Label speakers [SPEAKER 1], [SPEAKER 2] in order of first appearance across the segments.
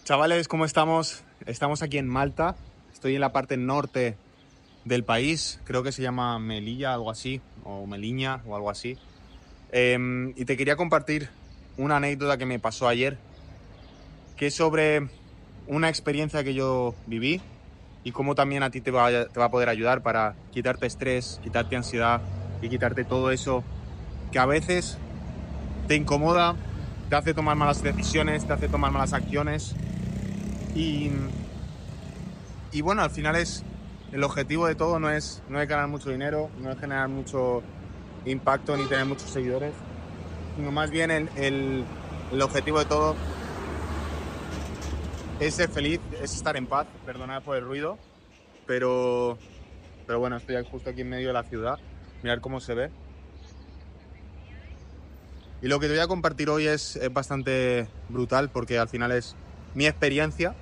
[SPEAKER 1] Chavales, ¿cómo estamos? Estamos aquí en Malta. Estoy en la parte norte del país. Creo que se llama Melilla, algo así, o Meliña, o algo así. Y te quería compartir una anécdota que me pasó ayer, que es sobre una experiencia que yo viví y cómo también a ti te va a poder ayudar para quitarte estrés, quitarte ansiedad y quitarte todo eso que a veces te incomoda, te hace tomar malas decisiones, te hace tomar malas acciones. Y Y bueno, al final es el objetivo de todo no es ganar mucho dinero, no es generar mucho impacto ni tener muchos seguidores, sino más bien el objetivo de todo es ser feliz, es estar en paz. Perdonad por el ruido, pero, pero bueno, estoy justo aquí en medio de la ciudad. Mirad cómo se ve. Y lo que te voy a compartir hoy es bastante brutal porque al final es mi experiencia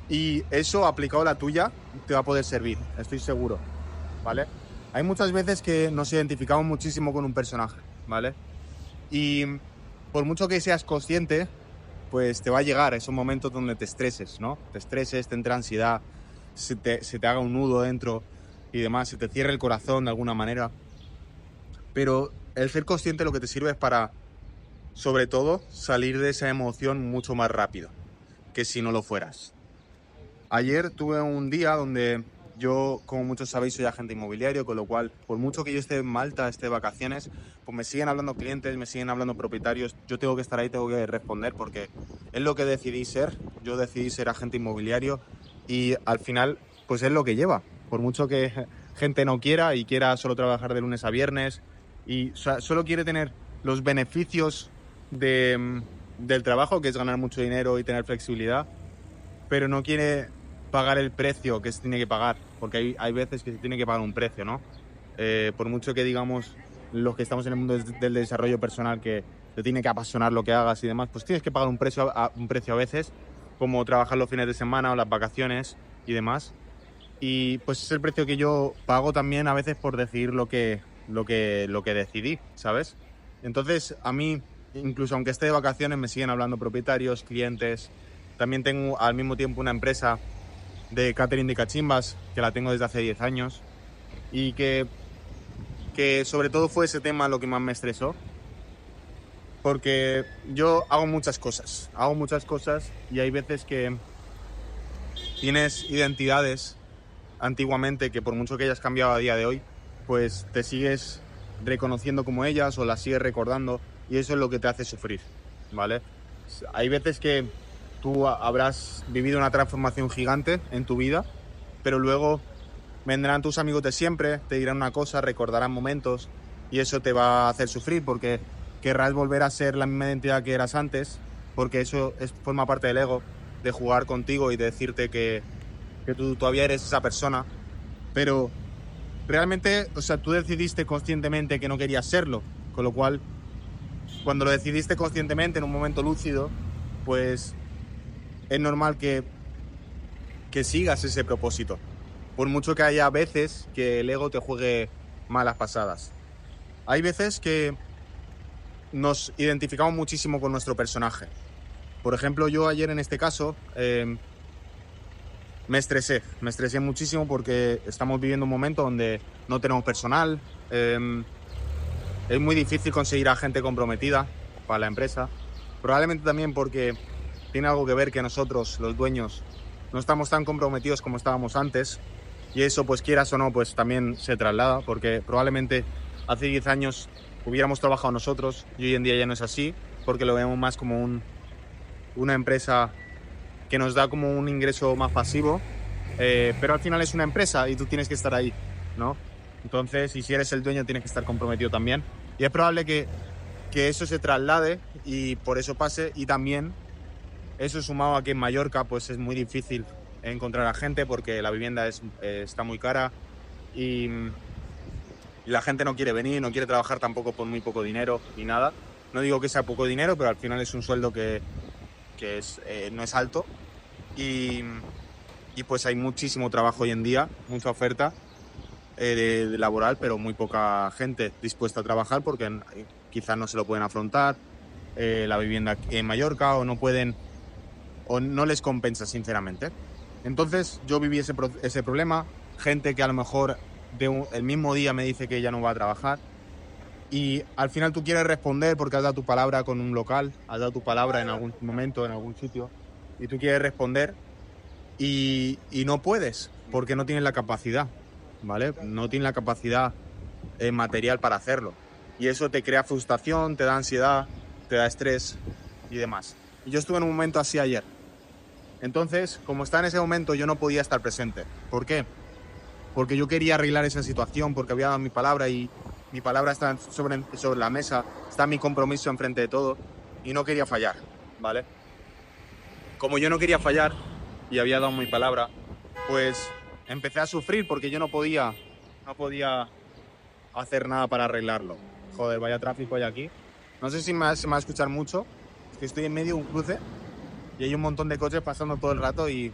[SPEAKER 1] y eso aplicado a la tuya te va a poder servir, estoy seguro. ¿Vale? Hay muchas veces que nos identificamos muchísimo con un personaje, ¿vale? Y por mucho que seas consciente, pues te va a llegar esos momentos donde te estreses, ¿no? Te estreses, te entre ansiedad, se te haga un nudo dentro y demás, se te cierre el corazón de alguna manera. Pero el ser consciente lo que te sirve es para, sobre todo, salir de esa emoción mucho más rápido que si no lo fueras. Ayer tuve un día donde yo, como muchos sabéis, soy agente inmobiliario, con lo cual, por mucho que yo esté en Malta, esté de vacaciones, pues me siguen hablando clientes, me siguen hablando propietarios. Yo tengo que estar ahí, tengo que responder porque es lo que decidí ser. Yo decidí ser agente inmobiliario y al final, pues es lo que lleva. Por mucho que gente no quiera y quiera solo trabajar de lunes a viernes y solo quiere tener los beneficios del trabajo, que es ganar mucho dinero y tener flexibilidad, pero no quiere pagar el precio que se tiene que pagar, porque hay veces que se tiene que pagar un precio, ¿no? Por mucho que digamos los que estamos en el mundo del desarrollo personal que te tiene que apasionar lo que hagas y demás, pues tienes que pagar un precio a veces, como trabajar los fines de semana o las vacaciones y demás. Y pues es el precio que yo pago también a veces por decidir lo que decidí, ¿sabes? Entonces, a mí, incluso aunque esté de vacaciones, me siguen hablando propietarios, clientes. También tengo al mismo tiempo una empresa de catering de cachimbas que la tengo desde hace 10 años y que sobre todo fue ese tema lo que más me estresó, porque yo hago muchas cosas y hay veces que tienes identidades antiguamente que por mucho que hayas cambiado a día de hoy, pues te sigues reconociendo como ellas o las sigues recordando y eso es lo que te hace sufrir, ¿vale? Hay veces que tú habrás vivido una transformación gigante en tu vida, pero luego vendrán tus amigos de siempre, te dirán una cosa, recordarán momentos y eso te va a hacer sufrir porque querrás volver a ser la misma identidad que eras antes, porque forma parte del ego, de jugar contigo y de decirte que tú todavía eres esa persona, pero realmente, o sea, tú decidiste conscientemente que no querías serlo, con lo cual, cuando lo decidiste conscientemente en un momento lúcido, pues es normal que sigas ese propósito, por mucho que haya veces que el ego te juegue malas pasadas. Hay veces que nos identificamos muchísimo con nuestro personaje. Por ejemplo, yo ayer en este caso me estresé muchísimo porque estamos viviendo un momento donde no tenemos personal. Es muy difícil conseguir a gente comprometida para la empresa. Probablemente también porque tiene algo que ver que nosotros, los dueños, no estamos tan comprometidos como estábamos antes. Y eso, pues quieras o no, pues también se traslada, porque probablemente hace 10 años hubiéramos trabajado nosotros y hoy en día ya no es así, porque lo vemos más como una empresa que nos da como un ingreso más pasivo, pero al final es una empresa y tú tienes que estar ahí, ¿no? Entonces, y si eres el dueño, tienes que estar comprometido también. Y es probable que eso se traslade y por eso pase. Y también eso sumado a que en Mallorca pues es muy difícil encontrar a gente porque la vivienda está muy cara y la gente no quiere venir, no quiere trabajar tampoco por muy poco dinero ni nada. No digo que sea poco dinero, pero al final es un sueldo que no es alto y, y pues hay muchísimo trabajo hoy en día, mucha oferta de laboral, pero muy poca gente dispuesta a trabajar porque quizás no se lo pueden afrontar, la vivienda en Mallorca o no pueden o no les compensa, sinceramente. Entonces yo viví ese problema, gente que a lo mejor el mismo día me dice que ya no va a trabajar y al final tú quieres responder porque has dado tu palabra con un local, has dado tu palabra en algún momento, en algún sitio, y tú quieres responder y no puedes porque no tienes la capacidad, ¿vale? No tienes la capacidad material para hacerlo. Y eso te crea frustración, te da ansiedad, te da estrés y demás. Y yo estuve en un momento así ayer. Entonces, como estaba en ese momento, yo no podía estar presente. ¿Por qué? Porque yo quería arreglar esa situación, porque había dado mi palabra y mi palabra está sobre la mesa, está mi compromiso enfrente de todo y no quería fallar, ¿vale? Como yo no quería fallar y había dado mi palabra, pues empecé a sufrir porque yo no podía hacer nada para arreglarlo. Joder, vaya tráfico hay aquí. No sé si se me va a escuchar mucho, es que estoy en medio de un cruce y hay un montón de coches pasando todo el rato y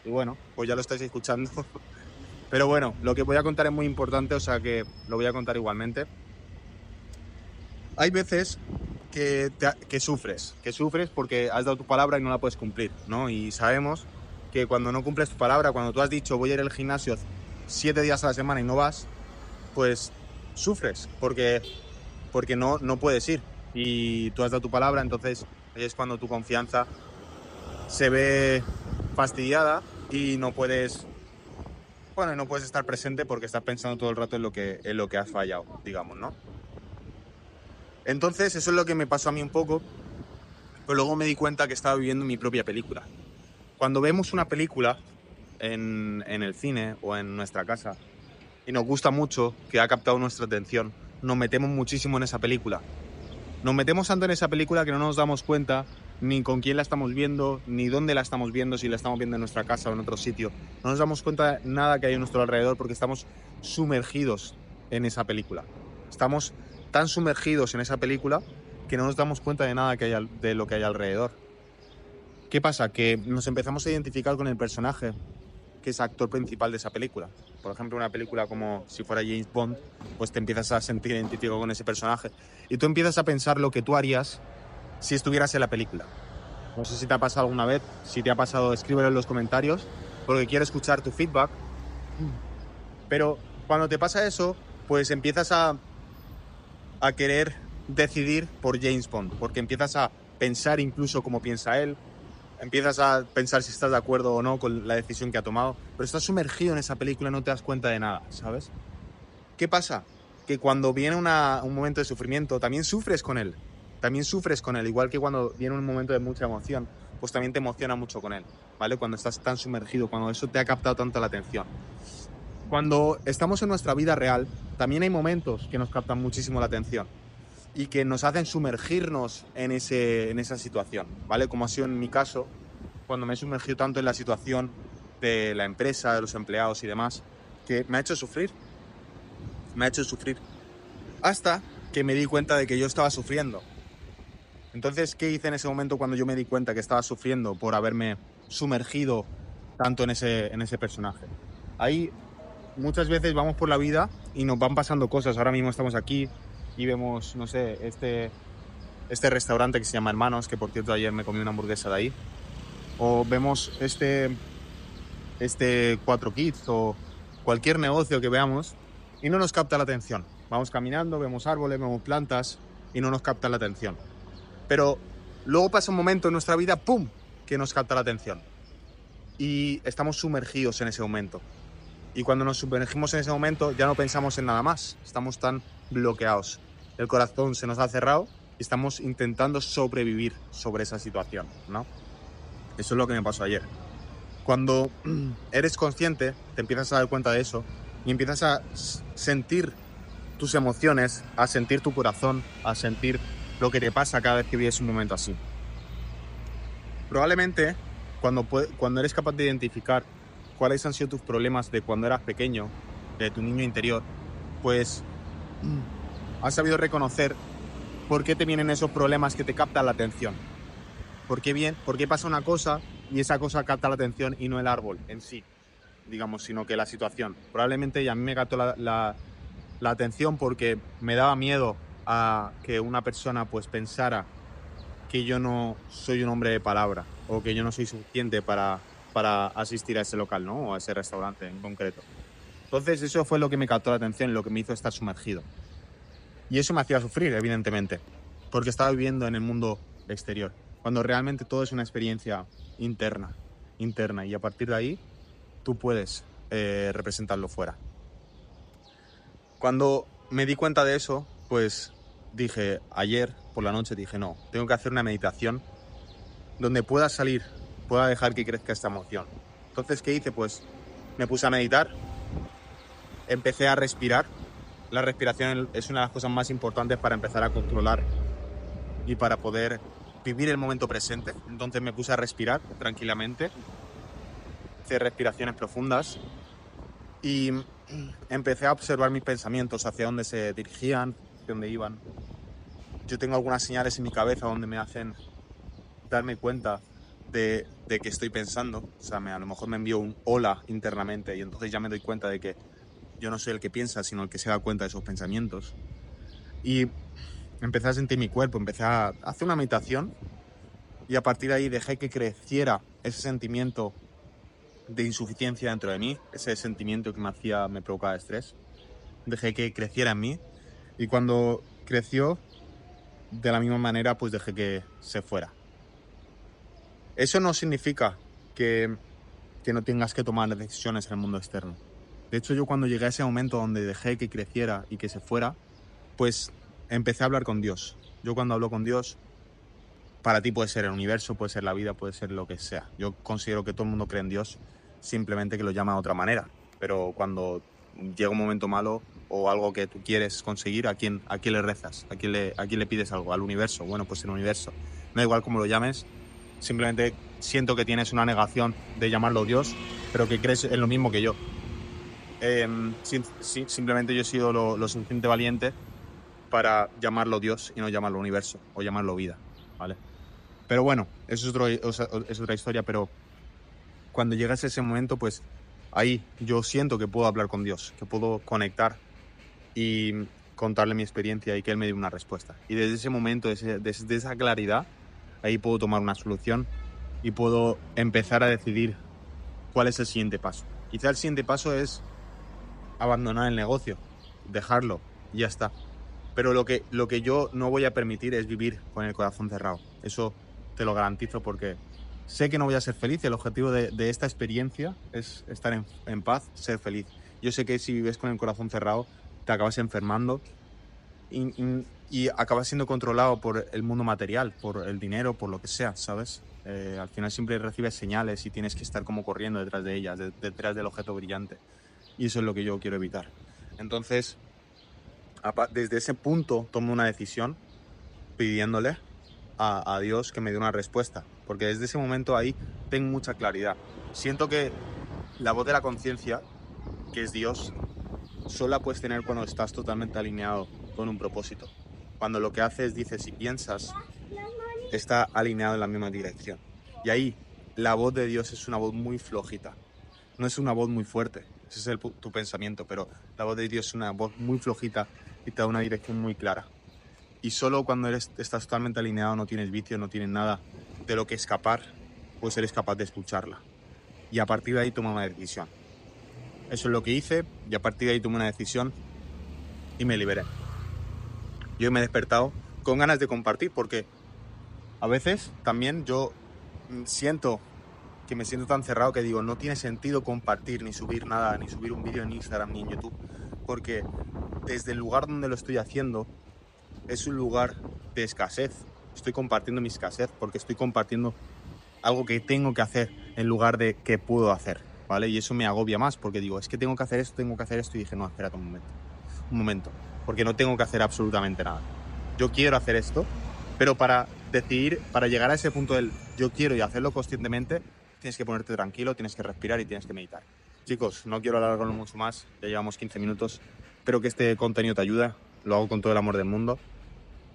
[SPEAKER 1] bueno, pues ya lo estáis escuchando. Pero bueno, lo que voy a contar es muy importante, o sea que lo voy a contar igualmente. Hay veces que sufres porque has dado tu palabra y no la puedes cumplir, ¿no? Y sabemos que cuando no cumples tu palabra, cuando tú has dicho voy a ir al gimnasio 7 días a la semana y no vas, pues sufres porque no puedes ir y tú has dado tu palabra, entonces es cuando tu confianza se ve fastidiada y no puedes estar presente porque estás pensando todo el rato en lo que has fallado, digamos, ¿no? Entonces eso es lo que me pasó a mí un poco, pero luego me di cuenta que estaba viviendo mi propia película. Cuando vemos una película en el cine o en nuestra casa y nos gusta mucho, que ha captado nuestra atención, nos metemos muchísimo en esa película. Nos metemos tanto en esa película que no nos damos cuenta ni con quién la estamos viendo, ni dónde la estamos viendo, si la estamos viendo en nuestra casa o en otro sitio. No nos damos cuenta de nada que hay a nuestro alrededor porque estamos sumergidos en esa película. Estamos tan sumergidos en esa película que no nos damos cuenta de nada de lo que hay alrededor. ¿Qué pasa? Que nos empezamos a identificar con el personaje que es actor principal de esa película. Por ejemplo, una película como si fuera James Bond, pues te empiezas a sentir identificado con ese personaje y tú empiezas a pensar lo que tú harías si estuvieras en la película. No sé si te ha pasado alguna vez, si te ha pasado, escríbelo en los comentarios, porque quiero escuchar tu feedback. Pero cuando te pasa eso, pues empiezas a querer decidir por James Bond, porque empiezas a pensar incluso como piensa él, empiezas a pensar si estás de acuerdo o no con la decisión que ha tomado, pero estás sumergido en esa película y no te das cuenta de nada, ¿sabes? ¿Qué pasa? Que cuando viene un momento de sufrimiento, también sufres con él. También sufres con él, igual que cuando viene un momento de mucha emoción, pues también te emociona mucho con él, ¿vale? Cuando estás tan sumergido, cuando eso te ha captado tanto la atención. Cuando estamos en nuestra vida real, también hay momentos que nos captan muchísimo la atención y que nos hacen sumergirnos en esa situación, ¿vale? Como ha sido en mi caso, cuando me he sumergido tanto en la situación de la empresa, de los empleados y demás, que me ha hecho sufrir. Me ha hecho sufrir. Hasta que me di cuenta de que yo estaba sufriendo. Entonces, ¿qué hice en ese momento cuando yo me di cuenta que estaba sufriendo por haberme sumergido tanto en ese personaje? Ahí muchas veces vamos por la vida y nos van pasando cosas. Ahora mismo estamos aquí y vemos, no sé, este restaurante que se llama Hermanos, que por cierto ayer me comí una hamburguesa de ahí. O vemos este 4 Kids o cualquier negocio que veamos y no nos capta la atención. Vamos caminando, vemos árboles, vemos plantas y no nos capta la atención. Pero luego pasa un momento en nuestra vida, ¡pum!, que nos capta la atención. Y estamos sumergidos en ese momento. Y cuando nos sumergimos en ese momento ya no pensamos en nada más. Estamos tan bloqueados. El corazón se nos ha cerrado y estamos intentando sobrevivir sobre esa situación, ¿no? Eso es lo que me pasó ayer. Cuando eres consciente, te empiezas a dar cuenta de eso y empiezas a sentir tus emociones, a sentir tu corazón, a sentir lo que te pasa cada vez que vives un momento así. Probablemente, cuando eres capaz de identificar cuáles han sido tus problemas de cuando eras pequeño, de tu niño interior, pues has sabido reconocer por qué te vienen esos problemas que te captan la atención. ¿Por qué pasa una cosa y esa cosa capta la atención y no el árbol en sí, digamos, sino que la situación? Probablemente a mí me captó la atención porque me daba miedo a que una persona pues pensara que yo no soy un hombre de palabra o que yo no soy suficiente para asistir a ese local, ¿no? O a ese restaurante en concreto. Entonces eso fue lo que me captó la atención, lo que me hizo estar sumergido. Y eso me hacía sufrir, evidentemente, porque estaba viviendo en el mundo exterior, cuando realmente todo es una experiencia interna, y a partir de ahí tú puedes representarlo fuera. Cuando me di cuenta de eso, pues dije, ayer por la noche dije, no, tengo que hacer una meditación donde pueda salir, pueda dejar que crezca esta emoción. Entonces, ¿qué hice? Pues me puse a meditar, empecé a respirar. La respiración es una de las cosas más importantes para empezar a controlar y para poder vivir el momento presente. Entonces me puse a respirar tranquilamente, hice respiraciones profundas y empecé a observar mis pensamientos, hacia dónde se dirigían, hacia dónde iban. Yo tengo algunas señales en mi cabeza donde me hacen darme cuenta de que estoy pensando. O sea, a lo mejor me envío un hola internamente y entonces ya me doy cuenta de que yo no soy el que piensa, sino el que se da cuenta de esos pensamientos. Y empecé a sentir mi cuerpo, empecé a hacer una meditación y a partir de ahí dejé que creciera ese sentimiento de insuficiencia dentro de mí, ese sentimiento que me provocaba estrés. Dejé que creciera en mí y cuando creció, de la misma manera, pues dejé que se fuera. Eso no significa que no tengas que tomar decisiones en el mundo externo. De hecho, yo cuando llegué a ese momento donde dejé que creciera y que se fuera, pues empecé a hablar con Dios. Yo cuando hablo con Dios, para ti puede ser el universo, puede ser la vida, puede ser lo que sea. Yo considero que todo el mundo cree en Dios, simplemente que lo llama de otra manera. Pero cuando llega un momento malo o algo que tú quieres conseguir, ¿a quién le rezas? ¿A quién le pides algo? ¿Al universo? Bueno, pues el universo. Me da igual cómo lo llames, simplemente siento que tienes una negación de llamarlo Dios, pero que crees en lo mismo que yo. Simplemente yo he sido lo suficiente valiente para llamarlo Dios y no llamarlo universo o llamarlo vida, ¿vale? Pero bueno, eso es otra historia, pero cuando llegas a ese momento, pues ahí yo siento que puedo hablar con Dios, que puedo conectar y contarle mi experiencia y que Él me dé una respuesta. Y desde ese momento, desde esa claridad, ahí puedo tomar una solución y puedo empezar a decidir cuál es el siguiente paso. Quizá el siguiente paso es abandonar el negocio, dejarlo y ya está. Pero lo que yo no voy a permitir es vivir con el corazón cerrado. Eso te lo garantizo porque sé que no voy a ser feliz. El objetivo de esta experiencia es estar en paz, ser feliz. Yo sé que si vives con el corazón cerrado te acabas enfermando y acabas siendo controlado por el mundo material, por el dinero, por lo que sea, ¿sabes? Al final siempre recibes señales y tienes que estar como corriendo detrás de ellas, detrás del objeto brillante. Y eso es lo que yo quiero evitar. Entonces, desde ese punto tomo una decisión pidiéndole a Dios que me dé una respuesta. Porque desde ese momento ahí tengo mucha claridad. Siento que la voz de la conciencia, que es Dios, solo la puedes tener cuando estás totalmente alineado con un propósito. Cuando lo que haces, dices y piensas, está alineado en la misma dirección. Y ahí la voz de Dios es una voz muy flojita. No es una voz muy fuerte, ese es tu pensamiento, pero la voz de Dios es una voz muy flojita y te da una dirección muy clara. Y solo cuando estás totalmente alineado, no tienes vicio, no tienes nada de lo que escapar, pues eres capaz de escucharla. Y a partir de ahí toma una decisión. Eso es lo que hice y a partir de ahí tomé una decisión y me liberé. Yo me he despertado con ganas de compartir porque a veces también yo siento que me siento tan cerrado que digo, no tiene sentido compartir ni subir nada, ni subir un vídeo en Instagram ni en YouTube, porque desde el lugar donde lo estoy haciendo es un lugar de escasez. Estoy compartiendo mi escasez porque estoy compartiendo algo que tengo que hacer en lugar de que puedo hacer, ¿vale? Y eso me agobia más porque digo, es que tengo que hacer esto y dije, no, espérate un momento, porque no tengo que hacer absolutamente nada. Yo quiero hacer esto, pero para decidir, para llegar a ese punto del yo quiero y hacerlo conscientemente, tienes que ponerte tranquilo, tienes que respirar y tienes que meditar. Chicos, no quiero alargarlo mucho más, ya llevamos 15 minutos. Espero que este contenido te ayude, lo hago con todo el amor del mundo.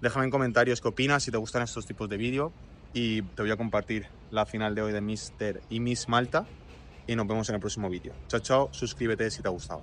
[SPEAKER 1] Déjame en comentarios qué opinas, si te gustan estos tipos de vídeo y te voy a compartir la final de hoy de Mr. y Miss Malta y nos vemos en el próximo vídeo. Chao, chao, suscríbete si te ha gustado.